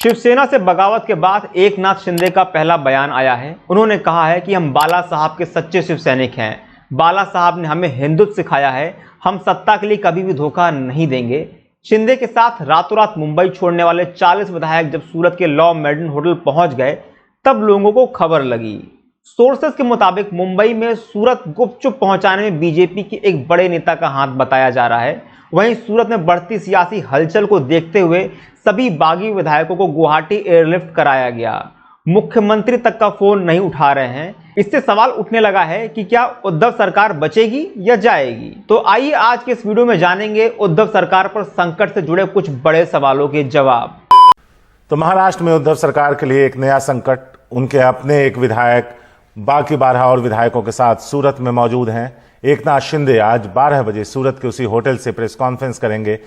शिवसेना से बगावत के बाद एकनाथ शिंदे का पहला बयान आया है। उन्होंने कहा है कि हम बाला साहब के सच्चे शिव सैनिक हैं। बाला साहब ने हमें हिंदुत्व सिखाया है, हम सत्ता के लिए कभी भी धोखा नहीं देंगे। शिंदे के साथ रातों रात मुंबई छोड़ने वाले 40 विधायक जब सूरत के लॉ मेडन होटल पहुंच गए तब लोगों को खबर लगी। सोर्सेस के मुताबिक मुंबई में सूरत गुपचुप पहुंचाने में बीजेपी के एक बड़े नेता का हाथ बताया जा रहा है। वहीं सूरत में बढ़ती सियासी हलचल को देखते हुए सभी बागी विधायकों को गुवाहाटी एयरलिफ्ट कराया गया। मुख्यमंत्री तक का फोन नहीं उठा रहे हैं। इससे सवाल उठने लगा है कि क्या उद्धव सरकार बचेगी या जाएगी। तो आइए आज के इस वीडियो में जानेंगे उद्धव सरकार पर संकट से जुड़े कुछ बड़े सवालों के जवाब। तो महाराष्ट्र में उद्धव सरकार के लिए एक नया संकट। उनके अपने एक विधायक बाकी 12 और विधायकों के साथ सूरत में मौजूद हैं। एकनाथ शिंदे आज 12 बजे सूरत के उसी होटल से प्रेस कॉन्फ्रेंस करेंगे,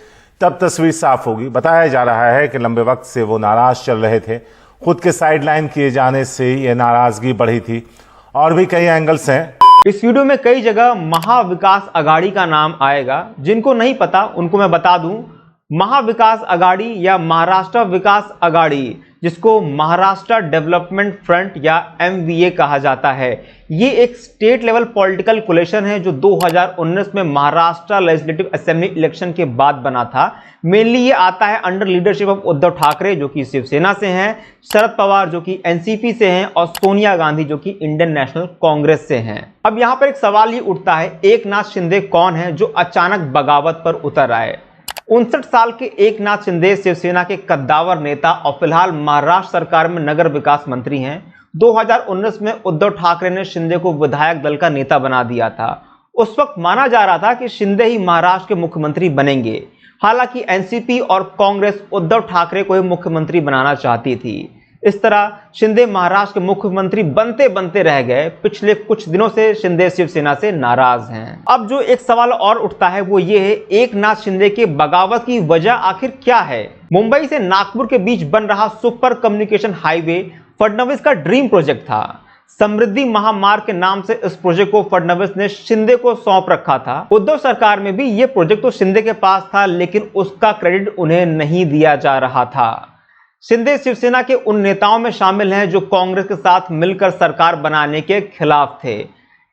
तब तस्वीर साफ होगी। बताया जा रहा है कि लंबे वक्त से वो नाराज चल रहे थे। खुद के साइडलाइन किए जाने से ये नाराजगी बढ़ी थी और भी कई एंगल्स हैं। इस वीडियो में कई जगह महाविकास अघाड़ी का नाम आएगा। जिनको नहीं पता उनको मैं बता दूं, महाविकास अघाड़ी या महाराष्ट्र विकास अघाड़ी, जिसको महाराष्ट्र डेवलपमेंट फ्रंट या MVA कहा जाता है, ये एक स्टेट लेवल पॉलिटिकल कोलिशन है जो 2019 में महाराष्ट्र लेजिस्लेटिव असेंबली इलेक्शन के बाद बना था। मेनली ये आता है under leadership of Uddhav Thackeray जो कि शिवसेना से हैं, शरद पवार जो कि NCP से हैं और सोनिया गांधी जो कि इंडियन नेशनल कांग्रेस से हैं। अब यहाँ पर एक सवाल ये उठता है, एकनाथ शिंदे कौन है जो अचानक बगावत पर उतर आए। 59 साल के एकनाथ शिंदे शिवसेना के कद्दावर नेता और फिलहाल महाराष्ट्र सरकार में नगर विकास मंत्री हैं। 2019 में उद्धव ठाकरे ने शिंदे को विधायक दल का नेता बना दिया था। उस वक्त माना जा रहा था कि शिंदे ही महाराष्ट्र के मुख्यमंत्री बनेंगे। हालांकि NCP और कांग्रेस उद्धव ठाकरे को ही मुख्यमंत्री बनाना चाहती थी। इस तरह शिंदे महाराष्ट्र के मुख्यमंत्री बनते बनते रह गए। पिछले कुछ दिनों से शिंदे शिवसेना से नाराज हैं। अब जो एक सवाल और उठता है वो ये है, एकनाथ शिंदे के बगावत की वजह आखिर क्या है। मुंबई से नागपुर के बीच बन रहा सुपर कम्युनिकेशन हाईवे फडणवीस का ड्रीम प्रोजेक्ट था। समृद्धि महामार्ग के नाम से इस प्रोजेक्ट को फडणवीस ने शिंदे को सौंप रखा था। उद्धव सरकार में भी ये प्रोजेक्ट तो शिंदे के पास था, लेकिन उसका क्रेडिट उन्हें नहीं दिया जा रहा था। शिंदे शिवसेना के उन नेताओं में शामिल हैं जो कांग्रेस के साथ मिलकर सरकार बनाने के खिलाफ थे।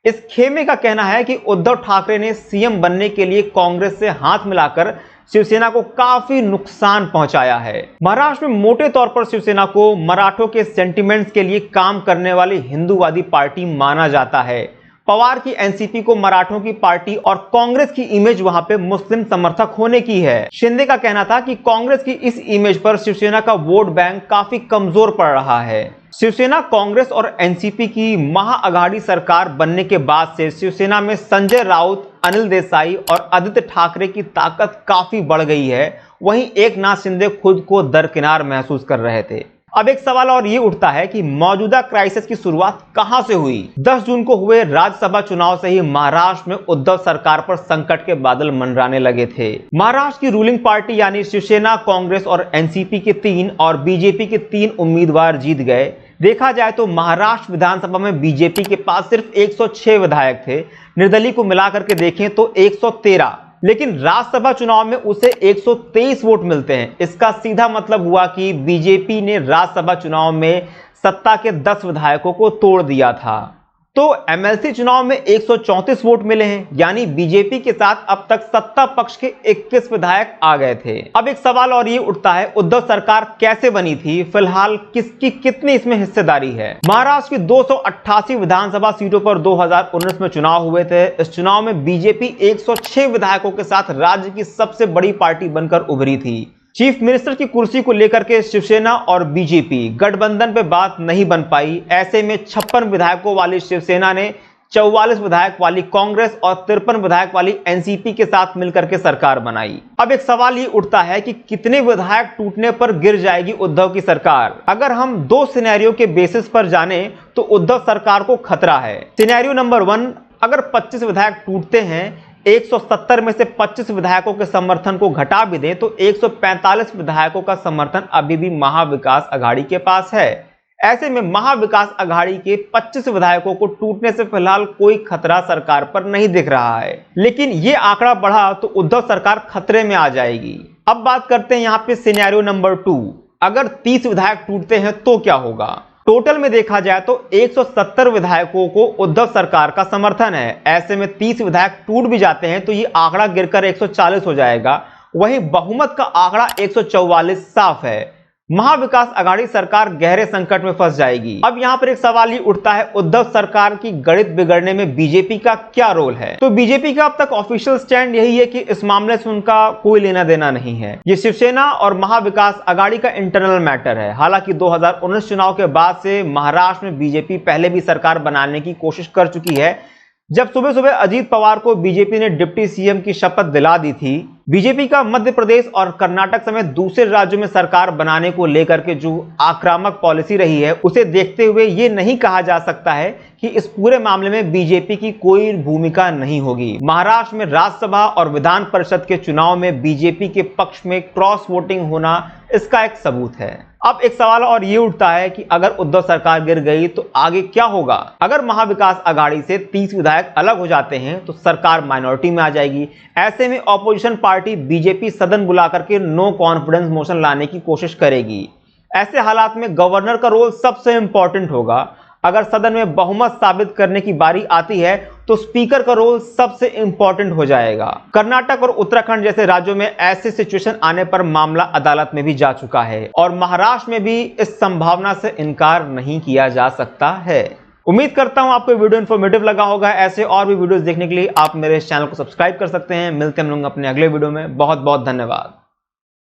इस खेमे का कहना है कि उद्धव ठाकरे ने CM बनने के लिए कांग्रेस से हाथ मिलाकर शिवसेना को काफी नुकसान पहुंचाया है। महाराष्ट्र में मोटे तौर पर शिवसेना को मराठों के सेंटिमेंट्स के लिए काम करने वाली हिंदूवादी पार्टी माना जाता है। पवार की NCP को मराठों की पार्टी और कांग्रेस की इमेज वहां पे मुस्लिम समर्थक होने की है। शिंदे का कहना था कि कांग्रेस की इस इमेज पर शिवसेना का वोट बैंक काफी कमजोर पड़ रहा है। शिवसेना, कांग्रेस और NCP की महाअघाड़ी सरकार बनने के बाद से शिवसेना में संजय राउत, अनिल देसाई और आदित्य ठाकरे की ताकत काफी बढ़ गई है। वहीं एकनाथ शिंदे खुद को दरकिनार महसूस कर रहे थे। अब एक सवाल और ये उठता है कि मौजूदा क्राइसिस की शुरुआत कहां से हुई। 10 जून को हुए राज्यसभा चुनाव से ही महाराष्ट्र में उद्धव सरकार पर संकट के बादल मंडराने लगे थे। महाराष्ट्र की रूलिंग पार्टी यानी शिवसेना, कांग्रेस और NCP के 3 और BJP के 3 उम्मीदवार जीत गए। देखा जाए तो महाराष्ट्र विधानसभा में BJP के पास सिर्फ 106 विधायक थे। निर्दलीय को मिलाकर के देखें तो 113, लेकिन राज्यसभा चुनाव में उसे 123 वोट मिलते हैं। इसका सीधा मतलब हुआ कि बीजेपी ने राज्यसभा चुनाव में सत्ता के 10 विधायकों को तोड़ दिया था। तो MLC चुनाव में 134 वोट मिले हैं, यानी बीजेपी के साथ अब तक सत्ता पक्ष के 21 विधायक आ गए थे। अब एक सवाल और ये उठता है, उद्धव सरकार कैसे बनी थी, फिलहाल किसकी कितनी इसमें हिस्सेदारी है। महाराष्ट्र की 288 विधानसभा सीटों पर 2019 में चुनाव हुए थे। इस चुनाव में बीजेपी 106 विधायकों के साथ राज्य की सबसे बड़ी पार्टी बनकर उभरी थी। चीफ मिनिस्टर की कुर्सी को लेकर के शिवसेना और बीजेपी गठबंधन पे बात नहीं बन पाई। ऐसे में 56 विधायकों वाली शिवसेना ने 44 विधायक वाली कांग्रेस और 53 विधायक वाली NCP के साथ मिलकर के सरकार बनाई। अब एक सवाल ये उठता है कि कितने विधायक टूटने पर गिर जाएगी उद्धव की सरकार। अगर हम 2 सिनेरियो के बेसिस पर जाने तो उद्धव सरकार को खतरा है। सिनेरियो नंबर 1, अगर 25 विधायक टूटते हैं, 170 में से 25 विधायकों के समर्थन को घटा भी दें तो 145 विधायकों का समर्थन अभी भी महाविकास अघाड़ी के पास है। ऐसे में महाविकास अघाड़ी के 25 विधायकों को टूटने से फिलहाल कोई खतरा सरकार पर नहीं दिख रहा है, लेकिन ये आंकड़ा बढ़ा तो उद्धव सरकार खतरे में आ जाएगी। अब बात करते हैं यहाँ पे सिनेरियो नंबर 2। अगर 30 विधायक टूटते हैं तो क्या होगा? टोटल में देखा जाए तो 170 विधायकों को उद्धव सरकार का समर्थन है। ऐसे में 30 विधायक टूट भी जाते हैं तो ये आंकड़ा गिरकर 140 हो जाएगा। वहीं बहुमत का आंकड़ा 144 साफ है। महाविकास आघाड़ी सरकार गहरे संकट में फंस जाएगी। अब यहां पर एक सवाल ही उठता है, उद्धव सरकार की गणित बिगड़ने में बीजेपी का क्या रोल है? तो बीजेपी का अब तक ऑफिशियल स्टैंड यही है कि इस मामले से उनका कोई लेना देना नहीं है। ये शिवसेना और महाविकास आघाड़ी का इंटरनल मैटर है। हालांकि 2019 चुनाव के बाद से महाराष्ट्र में बीजेपी पहले भी सरकार बनाने की कोशिश कर चुकी है। जब सुबह सुबह अजीत पवार को बीजेपी ने डिप्टी सीएम की शपथ दिला दी थी। बीजेपी का मध्य प्रदेश और कर्नाटक समेत दूसरे राज्यों में सरकार बनाने को लेकर के जो आक्रामक पॉलिसी रही है, उसे देखते हुए ये नहीं कहा जा सकता है कि इस पूरे मामले में बीजेपी की कोई भूमिका नहीं होगी। महाराष्ट्र में राज्यसभा और विधान परिषद के चुनाव में बीजेपी के पक्ष में क्रॉस वोटिंग होना इसका एक सबूत है। अब एक सवाल और ये उठता है कि अगर उद्धव सरकार गिर गई तो आगे क्या होगा? अगर महाविकास आघाड़ी से 30 विधायक अलग हो जाते हैं तो सरकार माइनॉरिटी में आ जाएगी। ऐसे में ऑपोजिशन पार्टी बीजेपी सदन बुला करके नो कॉन्फिडेंस मोशन लाने की कोशिश करेगी। ऐसे हालात में गवर्नर का रोल सबसे इंपॉर्टेंट होगा। अगर सदन में बहुमत साबित करने की बारी आती है तो स्पीकर का रोल सबसे इंपॉर्टेंट हो जाएगा। कर्नाटक और उत्तराखंड जैसे राज्यों में ऐसी सिचुएशन आने पर मामला अदालत में भी जा चुका है और महाराष्ट्र में भी इस संभावना से इनकार नहीं किया जा सकता है। उम्मीद करता हूं आपको वीडियो इन्फॉर्मेटिव लगा होगा। ऐसे और भी वीडियोस देखने के लिए आप मेरे इस चैनल को सब्सक्राइब कर सकते हैं। मिलते हैं हम लोग अपने अगले वीडियो में। बहुत बहुत धन्यवाद।